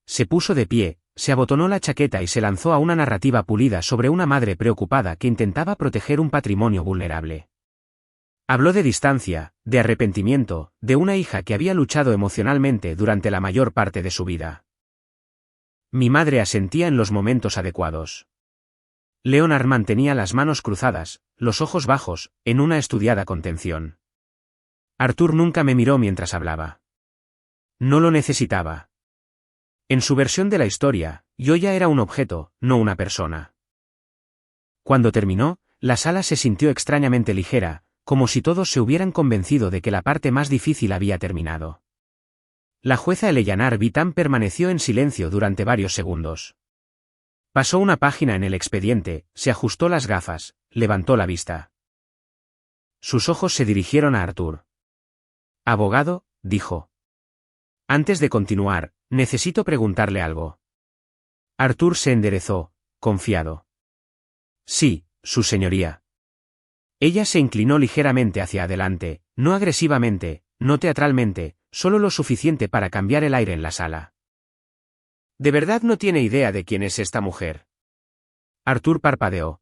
Se puso de pie, se abotonó la chaqueta y se lanzó a una narrativa pulida sobre una madre preocupada que intentaba proteger un patrimonio vulnerable. Habló de distancia, de arrepentimiento, de una hija que había luchado emocionalmente durante la mayor parte de su vida. Mi madre asentía en los momentos adecuados. Leonard mantenía las manos cruzadas, los ojos bajos, en una estudiada contención. Arthur nunca me miró mientras hablaba. No lo necesitaba. En su versión de la historia, yo ya era un objeto, no una persona. Cuando terminó, la sala se sintió extrañamente ligera, como si todos se hubieran convencido de que la parte más difícil había terminado. La jueza Eleanor Vitam permaneció en silencio durante varios segundos. Pasó una página en el expediente, se ajustó las gafas, levantó la vista. Sus ojos se dirigieron a Arthur. «Abogado», dijo. «Antes de continuar, necesito preguntarle algo». Arthur se enderezó, confiado. «Sí, su señoría». Ella se inclinó ligeramente hacia adelante, no agresivamente, no teatralmente, solo lo suficiente para cambiar el aire en la sala. ¿De verdad no tiene idea de quién es esta mujer? Arthur parpadeó.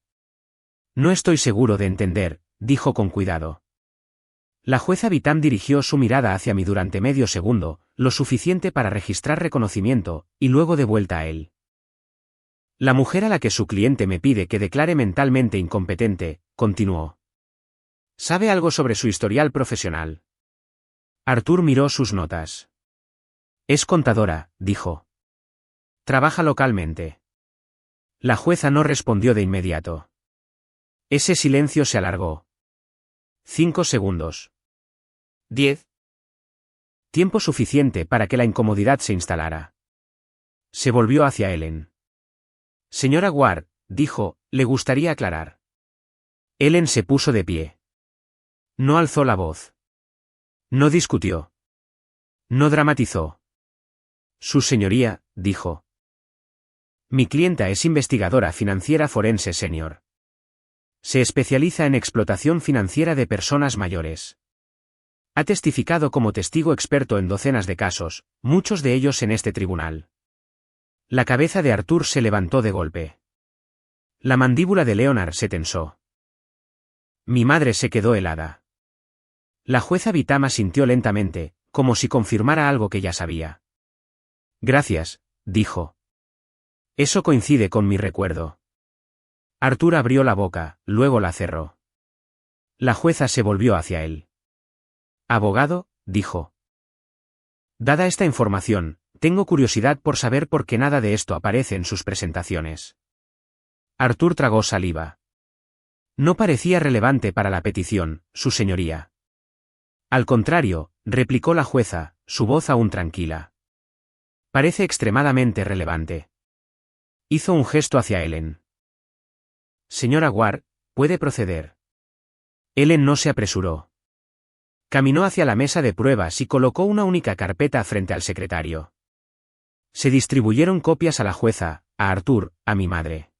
No estoy seguro de entender, dijo con cuidado. La jueza Vitam dirigió su mirada hacia mí durante medio segundo, lo suficiente para registrar reconocimiento, y luego de vuelta a él. La mujer a la que su cliente me pide que declare mentalmente incompetente, continuó. ¿Sabe algo sobre su historial profesional? Arthur miró sus notas. Es contadora, dijo. Trabaja localmente. La jueza no respondió de inmediato. Ese silencio se alargó. 5 segundos. 10. Tiempo suficiente para que la incomodidad se instalara. Se volvió hacia Ellen. Señora Ward, dijo, le gustaría aclarar. Ellen se puso de pie. No alzó la voz. No discutió. No dramatizó. Su señoría, dijo. Mi clienta es investigadora financiera forense senior. Se especializa en explotación financiera de personas mayores. Ha testificado como testigo experto en docenas de casos, muchos de ellos en este tribunal. La cabeza de Arthur se levantó de golpe. La mandíbula de Leonard se tensó. Mi madre se quedó helada. La jueza Vitam asintió lentamente, como si confirmara algo que ya sabía. Gracias, dijo. Eso coincide con mi recuerdo. Arthur abrió la boca, luego la cerró. La jueza se volvió hacia él. Abogado, dijo. Dada esta información, tengo curiosidad por saber por qué nada de esto aparece en sus presentaciones. Arthur tragó saliva. No parecía relevante para la petición, su señoría. Al contrario, replicó la jueza, su voz aún tranquila. Parece extremadamente relevante. Hizo un gesto hacia Ellen. Señora Ward, puede proceder. Ellen no se apresuró. Caminó hacia la mesa de pruebas y colocó una única carpeta frente al secretario. Se distribuyeron copias a la jueza, a Arthur, a mi madre.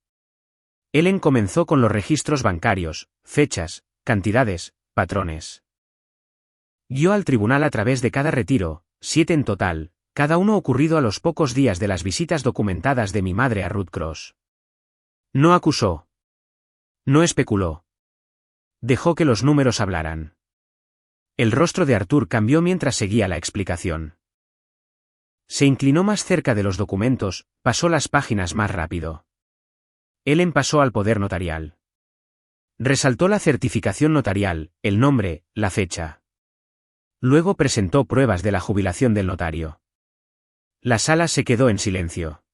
Ellen comenzó con los registros bancarios, fechas, cantidades, patrones. Guió al tribunal a través de cada retiro, 7 en total, cada uno ocurrido a los pocos días de las visitas documentadas de mi madre a Ruth Cross. No acusó. No especuló. Dejó que los números hablaran. El rostro de Arthur cambió mientras seguía la explicación. Se inclinó más cerca de los documentos, pasó las páginas más rápido. Ellen pasó al poder notarial. Resaltó la certificación notarial, el nombre, la fecha. Luego presentó pruebas de la jubilación del notario. La sala se quedó en silencio.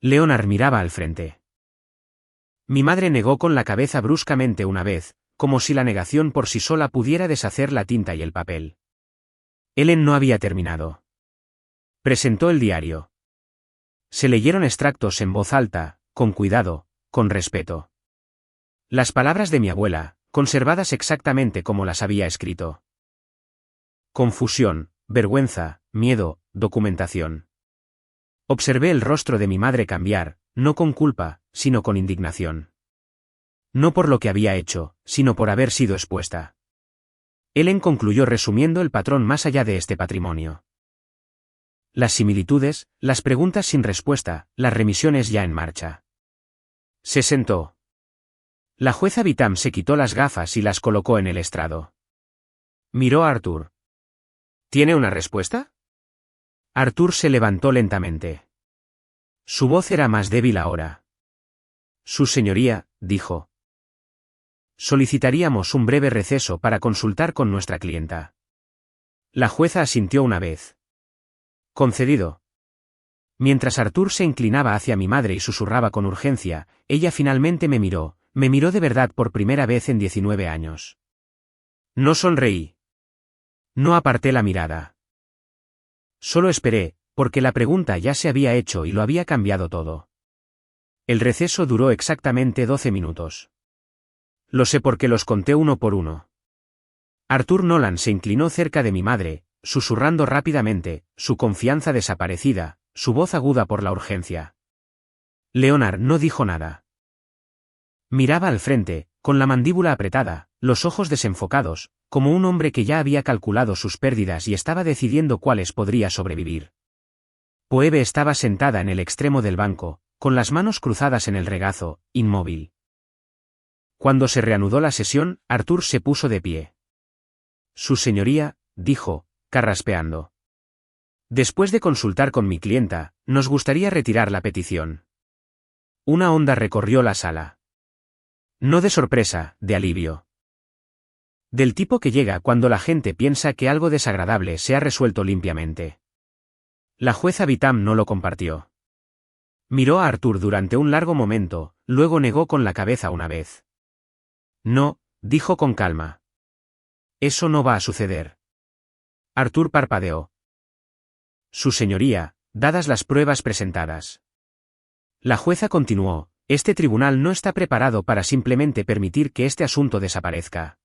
Leonard miraba al frente. Mi madre negó con la cabeza bruscamente una vez, como si la negación por sí sola pudiera deshacer la tinta y el papel. Ellen no había terminado. Presentó el diario. Se leyeron extractos en voz alta, con cuidado, con respeto. Las palabras de mi abuela, conservadas exactamente como las había escrito. Confusión, vergüenza, miedo, documentación. Observé el rostro de mi madre cambiar, no con culpa, sino con indignación. No por lo que había hecho, sino por haber sido expuesta. Ellen concluyó resumiendo el patrón más allá de este patrimonio. Las similitudes, las preguntas sin respuesta, las remisiones ya en marcha. Se sentó. La jueza Vitam se quitó las gafas y las colocó en el estrado. Miró a Arthur. ¿Tiene una respuesta? Arthur se levantó lentamente. Su voz era más débil ahora. Su señoría, dijo. Solicitaríamos un breve receso para consultar con nuestra clienta. La jueza asintió una vez. Concedido. Mientras Arthur se inclinaba hacia mi madre y susurraba con urgencia, ella finalmente me miró de verdad por primera vez en 19 años. No sonreí. No aparté la mirada. Solo esperé, porque la pregunta ya se había hecho y lo había cambiado todo. El receso duró exactamente 12 minutos. Lo sé porque los conté uno por uno. Arthur Nolan se inclinó cerca de mi madre, susurrando rápidamente, su confianza desaparecida, su voz aguda por la urgencia. Leonard no dijo nada. Miraba al frente, con la mandíbula apretada, los ojos desenfocados, como un hombre que ya había calculado sus pérdidas y estaba decidiendo cuáles podría sobrevivir. Phoebe estaba sentada en el extremo del banco, con las manos cruzadas en el regazo, inmóvil. Cuando se reanudó la sesión, Arthur se puso de pie. Su señoría, dijo, carraspeando. Después de consultar con mi clienta, nos gustaría retirar la petición. Una onda recorrió la sala. No de sorpresa, de alivio. Del tipo que llega cuando la gente piensa que algo desagradable se ha resuelto limpiamente. La jueza Vitam no lo compartió. Miró a Arthur durante un largo momento, luego negó con la cabeza una vez. No, dijo con calma. Eso no va a suceder. Arthur parpadeó. Su señoría, dadas las pruebas presentadas. La jueza continuó, este tribunal no está preparado para simplemente permitir que este asunto desaparezca.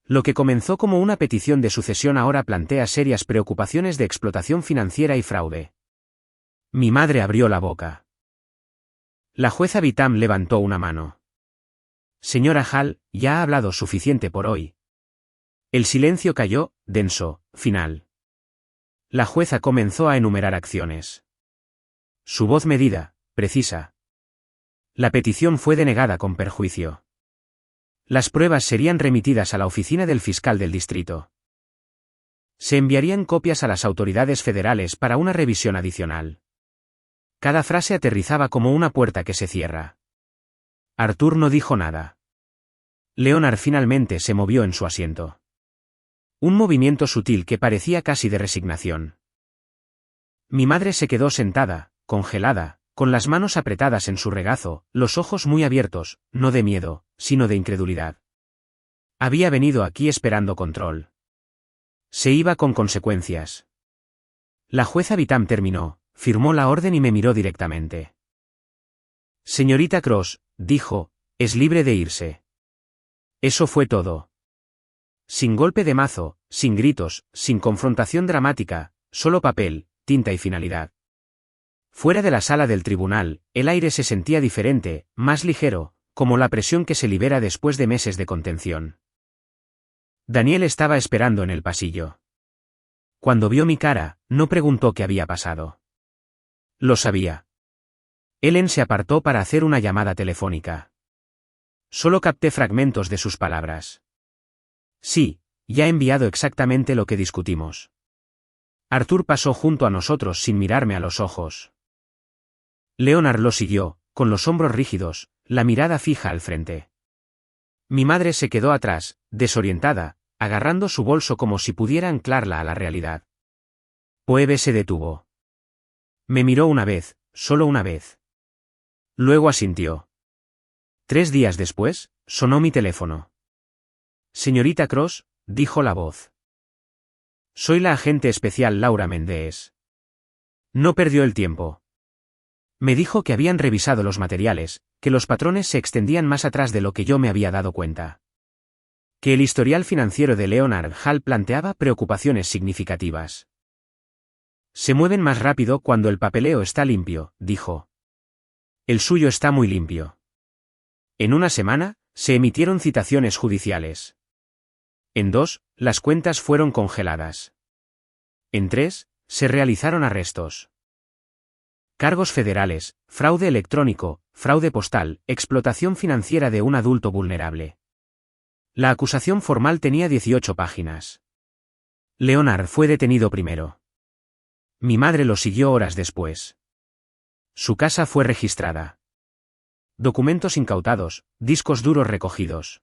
Lo que comenzó como una petición de sucesión ahora plantea serias preocupaciones de explotación financiera y fraude. Mi madre abrió la boca. La jueza Vitam levantó una mano. Señora Hall, ya ha hablado suficiente por hoy. El silencio cayó, denso, final. La jueza comenzó a enumerar acciones. Su voz medida, precisa. La petición fue denegada con perjuicio. Las pruebas serían remitidas a la oficina del fiscal del distrito. Se enviarían copias a las autoridades federales para una revisión adicional. Cada frase aterrizaba como una puerta que se cierra. Arthur no dijo nada. Leonard finalmente se movió en su asiento. Un movimiento sutil que parecía casi de resignación. Mi madre se quedó sentada, congelada, con las manos apretadas en su regazo, los ojos muy abiertos, no de miedo, sino de incredulidad. Había venido aquí esperando control. Se iba con consecuencias. La jueza Vitam terminó, firmó la orden y me miró directamente. Señorita Cross, dijo, es libre de irse. Eso fue todo. Sin golpe de mazo, sin gritos, sin confrontación dramática, solo papel, tinta y finalidad. Fuera de la sala del tribunal, el aire se sentía diferente, más ligero, como la presión que se libera después de meses de contención. Daniel estaba esperando en el pasillo. Cuando vio mi cara, no preguntó qué había pasado. Lo sabía. Ellen se apartó para hacer una llamada telefónica. Solo capté fragmentos de sus palabras. Sí, ya he enviado exactamente lo que discutimos. Arthur pasó junto a nosotros sin mirarme a los ojos. Leonard lo siguió, con los hombros rígidos, la mirada fija al frente. Mi madre se quedó atrás, desorientada, agarrando su bolso como si pudiera anclarla a la realidad. Phoebe se detuvo. Me miró una vez, solo una vez. Luego asintió. 3 días después, sonó mi teléfono. Señorita Cross, dijo la voz. Soy la agente especial Laura Mendes. No perdió el tiempo. Me dijo que habían revisado los materiales, que los patrones se extendían más atrás de lo que yo me había dado cuenta. Que el historial financiero de Leonard Hall planteaba preocupaciones significativas. Se mueven más rápido cuando el papeleo está limpio, dijo. El suyo está muy limpio. En una semana, se emitieron citaciones judiciales. En 2, las cuentas fueron congeladas. En 3, se realizaron arrestos. Cargos federales, fraude electrónico, fraude postal, explotación financiera de un adulto vulnerable. La acusación formal tenía 18 páginas. Leonard fue detenido primero. Mi madre lo siguió horas después. Su casa fue registrada. Documentos incautados, discos duros recogidos.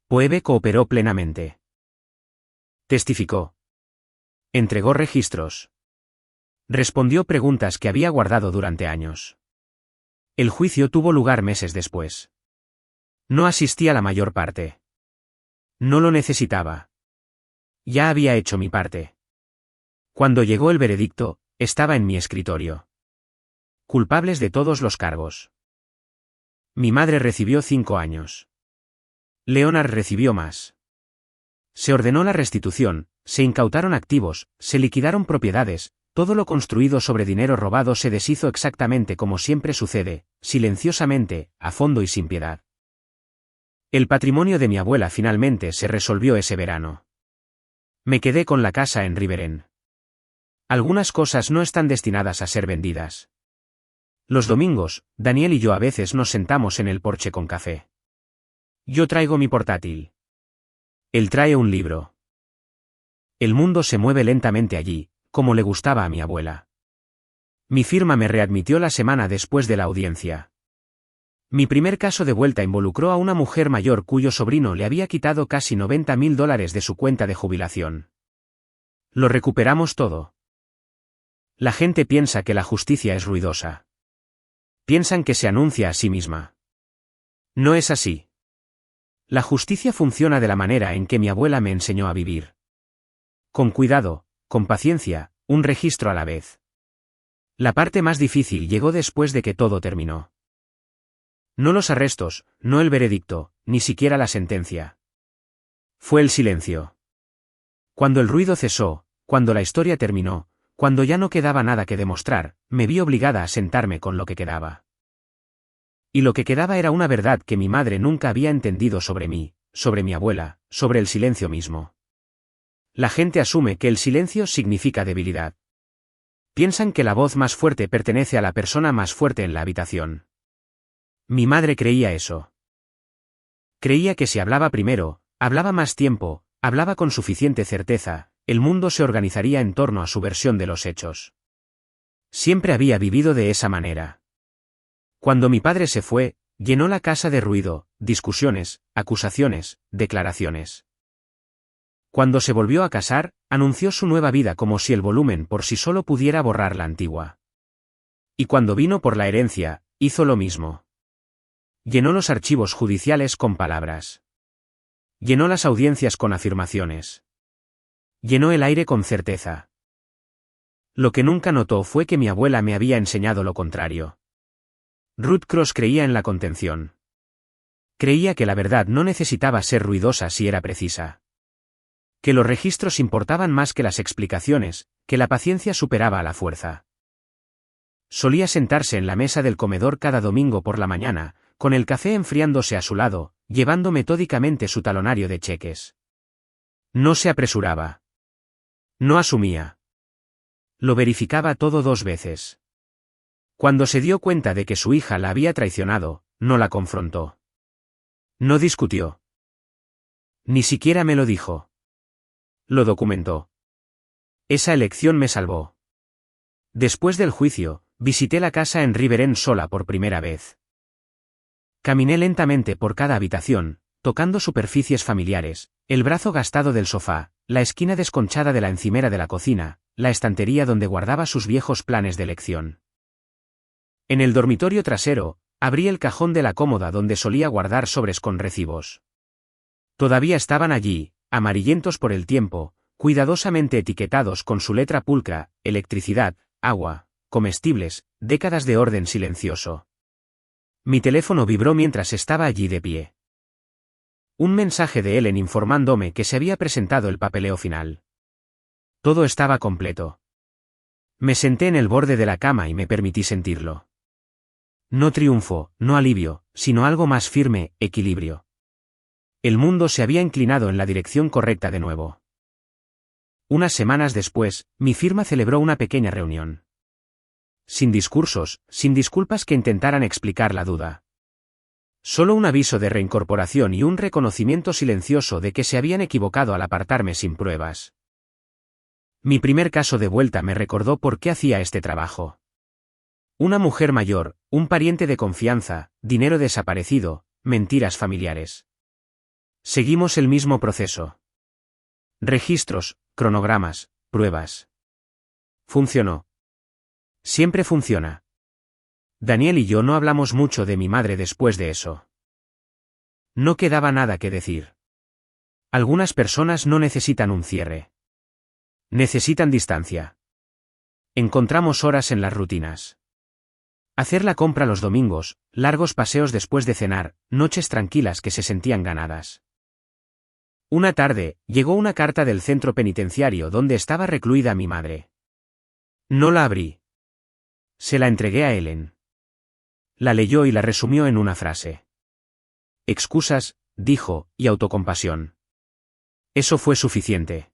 Phoebe cooperó plenamente. Testificó. Entregó registros. Respondió preguntas que había guardado durante años. El juicio tuvo lugar meses después. No asistí a la mayor parte. No lo necesitaba. Ya había hecho mi parte. Cuando llegó el veredicto, estaba en mi escritorio. Culpables de todos los cargos. Mi madre recibió 5 años. Leonard recibió más. Se ordenó la restitución, se incautaron activos, se liquidaron propiedades, todo lo construido sobre dinero robado se deshizo exactamente como siempre sucede, silenciosamente, a fondo y sin piedad. El patrimonio de mi abuela finalmente se resolvió ese verano. Me quedé con la casa en Riveren. Algunas cosas no están destinadas a ser vendidas. Los domingos, Daniel y yo a veces nos sentamos en el porche con café. Yo traigo mi portátil. Él trae un libro. El mundo se mueve lentamente allí, como le gustaba a mi abuela. Mi firma me readmitió la semana después de la audiencia. Mi primer caso de vuelta involucró a una mujer mayor cuyo sobrino le había quitado casi $90,000 de su cuenta de jubilación. Lo recuperamos todo. La gente piensa que la justicia es ruidosa. Piensan que se anuncia a sí misma. No es así. La justicia funciona de la manera en que mi abuela me enseñó a vivir. Con cuidado, con paciencia, un registro a la vez. La parte más difícil llegó después de que todo terminó. No los arrestos, no el veredicto, ni siquiera la sentencia. Fue el silencio. Cuando el ruido cesó, cuando la historia terminó, cuando ya no quedaba nada que demostrar, me vi obligada a sentarme con lo que quedaba. Y lo que quedaba era una verdad que mi madre nunca había entendido sobre mí, sobre mi abuela, sobre el silencio mismo. La gente asume que el silencio significa debilidad. Piensan que la voz más fuerte pertenece a la persona más fuerte en la habitación. Mi madre creía eso. Creía que si hablaba primero, hablaba más tiempo, hablaba con suficiente certeza, el mundo se organizaría en torno a su versión de los hechos. Siempre había vivido de esa manera. Cuando mi padre se fue, llenó la casa de ruido, discusiones, acusaciones, declaraciones. Cuando se volvió a casar, anunció su nueva vida como si el volumen por sí solo pudiera borrar la antigua. Y cuando vino por la herencia, hizo lo mismo. Llenó los archivos judiciales con palabras. Llenó las audiencias con afirmaciones. Llenó el aire con certeza. Lo que nunca notó fue que mi abuela me había enseñado lo contrario. Ruth Cross creía en la contención. Creía que la verdad no necesitaba ser ruidosa si era precisa. Que los registros importaban más que las explicaciones, que la paciencia superaba a la fuerza. Solía sentarse en la mesa del comedor cada domingo por la mañana, con el café enfriándose a su lado, llevando metódicamente su talonario de cheques. No se apresuraba. No asumía. Lo verificaba todo 2 veces. Cuando se dio cuenta de que su hija la había traicionado, no la confrontó. No discutió. Ni siquiera me lo dijo. Lo documentó. Esa elección me salvó. Después del juicio, visité la casa en Riveren sola por primera vez. Caminé lentamente por cada habitación, tocando superficies familiares, el brazo gastado del sofá, la esquina desconchada de la encimera de la cocina, la estantería donde guardaba sus viejos planes de elección. En el dormitorio trasero, abrí el cajón de la cómoda donde solía guardar sobres con recibos. Todavía estaban allí, amarillentos por el tiempo, cuidadosamente etiquetados con su letra pulcra, electricidad, agua, comestibles, décadas de orden silencioso. Mi teléfono vibró mientras estaba allí de pie. Un mensaje de Ellen informándome que se había presentado el papeleo final. Todo estaba completo. Me senté en el borde de la cama y me permití sentirlo. No triunfo, no alivio, sino algo más firme, equilibrio. El mundo se había inclinado en la dirección correcta de nuevo. Unas semanas después, mi firma celebró una pequeña reunión. Sin discursos, sin disculpas que intentaran explicar la duda. Solo un aviso de reincorporación y un reconocimiento silencioso de que se habían equivocado al apartarme sin pruebas. Mi primer caso de vuelta me recordó por qué hacía este trabajo. Una mujer mayor, un pariente de confianza, dinero desaparecido, mentiras familiares. Seguimos el mismo proceso. Registros, cronogramas, pruebas. Funcionó. Siempre funciona. Daniel y yo no hablamos mucho de mi madre después de eso. No quedaba nada que decir. Algunas personas no necesitan un cierre. Necesitan distancia. Encontramos horas en las rutinas. Hacer la compra los domingos, largos paseos después de cenar, noches tranquilas que se sentían ganadas. Una tarde, llegó una carta del centro penitenciario donde estaba recluida mi madre. No la abrí. Se la entregué a Ellen. La leyó y la resumió en una frase. Excusas, dijo, y autocompasión. Eso fue suficiente.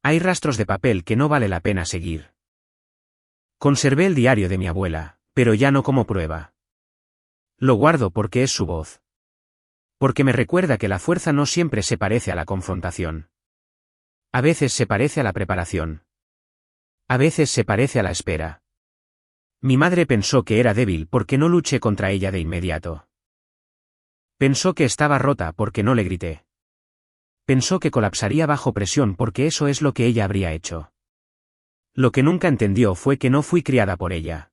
Hay rastros de papel que no vale la pena seguir. Conservé el diario de mi abuela, pero ya no como prueba. Lo guardo porque es su voz. Porque me recuerda que la fuerza no siempre se parece a la confrontación. A veces se parece a la preparación. A veces se parece a la espera. Mi madre pensó que era débil porque no luché contra ella de inmediato. Pensó que estaba rota porque no le grité. Pensó que colapsaría bajo presión porque eso es lo que ella habría hecho. Lo que nunca entendió fue que no fui criada por ella.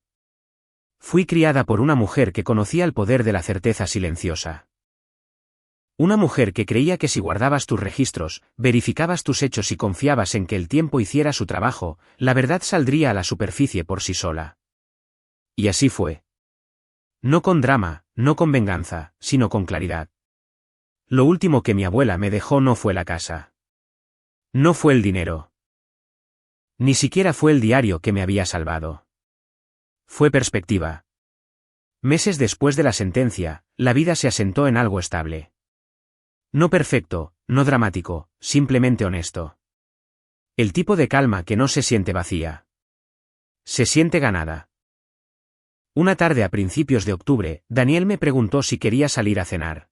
Fui criada por una mujer que conocía el poder de la certeza silenciosa. Una mujer que creía que si guardabas tus registros, verificabas tus hechos y confiabas en que el tiempo hiciera su trabajo, la verdad saldría a la superficie por sí sola. Y así fue. No con drama, no con venganza, sino con claridad. Lo último que mi abuela me dejó no fue la casa. No fue el dinero. Ni siquiera fue el diario que me había salvado. Fue perspectiva. Meses después de la sentencia, la vida se asentó en algo estable. No perfecto, no dramático, simplemente honesto. El tipo de calma que no se siente vacía. Se siente ganada. Una tarde a principios de octubre, Daniel me preguntó si quería salir a cenar.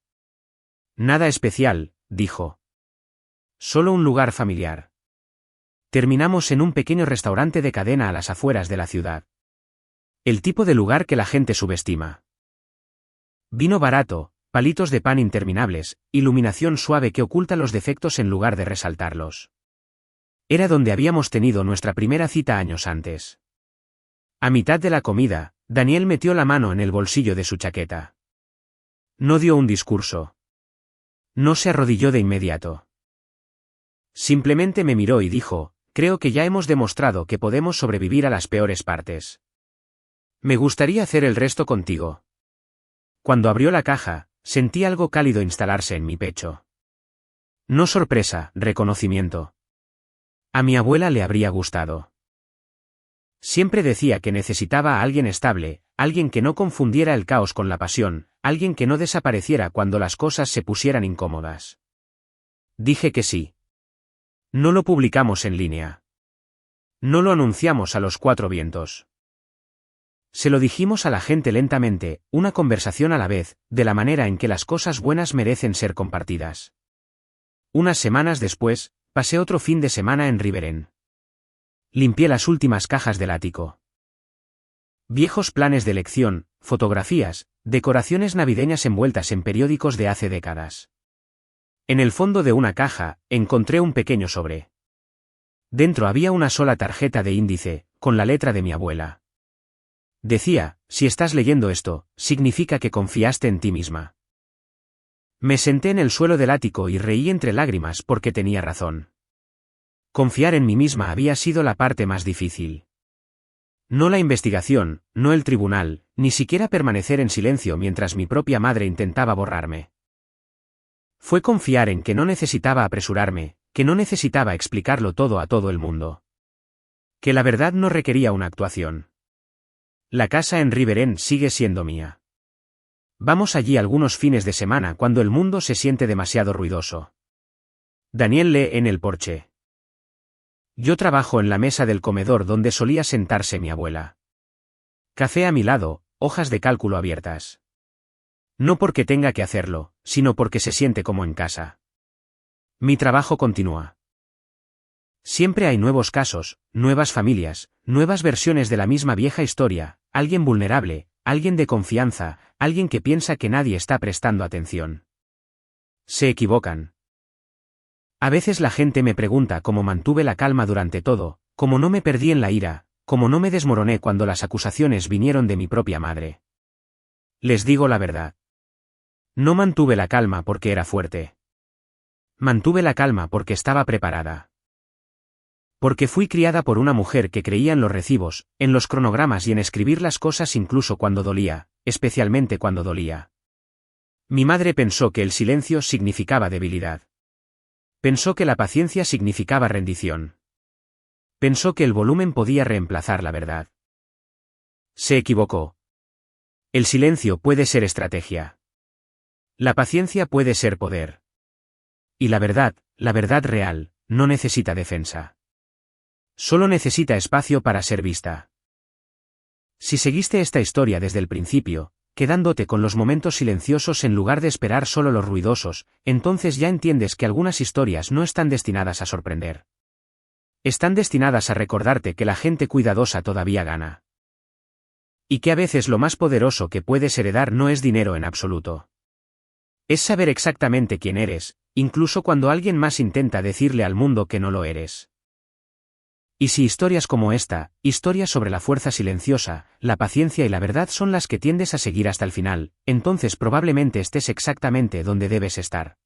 Nada especial, dijo. Solo un lugar familiar. Terminamos en un pequeño restaurante de cadena a las afueras de la ciudad. El tipo de lugar que la gente subestima. Vino barato, palitos de pan interminables, iluminación suave que oculta los defectos en lugar de resaltarlos. Era donde habíamos tenido nuestra primera cita años antes. A mitad de la comida, Daniel metió la mano en el bolsillo de su chaqueta. No dio un discurso. No se arrodilló de inmediato. Simplemente me miró y dijo, creo que ya hemos demostrado que podemos sobrevivir a las peores partes. Me gustaría hacer el resto contigo. Cuando abrió la caja, sentí algo cálido instalarse en mi pecho. No sorpresa, reconocimiento. A mi abuela le habría gustado. Siempre decía que necesitaba a alguien estable, alguien que no confundiera el caos con la pasión, alguien que no desapareciera cuando las cosas se pusieran incómodas. Dije que sí. No lo publicamos en línea. No lo anunciamos a los 4 vientos. Se lo dijimos a la gente lentamente, una conversación a la vez, de la manera en que las cosas buenas merecen ser compartidas. Unas semanas después, pasé otro fin de semana en Riveren. Limpié las últimas cajas del ático. Viejos planes de lección, fotografías, decoraciones navideñas envueltas en periódicos de hace décadas. En el fondo de una caja, encontré un pequeño sobre. Dentro había una sola tarjeta de índice, con la letra de mi abuela. Decía, si estás leyendo esto, significa que confiaste en ti misma. Me senté en el suelo del ático y reí entre lágrimas porque tenía razón. Confiar en mí misma había sido la parte más difícil. No la investigación, no el tribunal, ni siquiera permanecer en silencio mientras mi propia madre intentaba borrarme. Fue confiar en que no necesitaba apresurarme, que no necesitaba explicarlo todo a todo el mundo. Que la verdad no requería una actuación. La casa en River End sigue siendo mía. Vamos allí algunos fines de semana cuando el mundo se siente demasiado ruidoso. Daniel lee en el porche. Yo trabajo en la mesa del comedor donde solía sentarse mi abuela. Café a mi lado, hojas de cálculo abiertas. No porque tenga que hacerlo, sino porque se siente como en casa. Mi trabajo continúa. Siempre hay nuevos casos, nuevas familias, nuevas versiones de la misma vieja historia, alguien vulnerable, alguien de confianza, alguien que piensa que nadie está prestando atención. Se equivocan. A veces la gente me pregunta cómo mantuve la calma durante todo, cómo no me perdí en la ira, cómo no me desmoroné cuando las acusaciones vinieron de mi propia madre. Les digo la verdad. No mantuve la calma porque era fuerte. Mantuve la calma porque estaba preparada. Porque fui criada por una mujer que creía en los recibos, en los cronogramas y en escribir las cosas incluso cuando dolía, especialmente cuando dolía. Mi madre pensó que el silencio significaba debilidad. Pensó que la paciencia significaba rendición. Pensó que el volumen podía reemplazar la verdad. Se equivocó. El silencio puede ser estrategia. La paciencia puede ser poder. Y la verdad real, no necesita defensa. Solo necesita espacio para ser vista. Si seguiste esta historia desde el principio, quedándote con los momentos silenciosos en lugar de esperar solo los ruidosos, entonces ya entiendes que algunas historias no están destinadas a sorprender. Están destinadas a recordarte que la gente cuidadosa todavía gana. Y que a veces lo más poderoso que puedes heredar no es dinero en absoluto. Es saber exactamente quién eres, incluso cuando alguien más intenta decirle al mundo que no lo eres. Y si historias como esta, historias sobre la fuerza silenciosa, la paciencia y la verdad son las que tiendes a seguir hasta el final, entonces probablemente estés exactamente donde debes estar.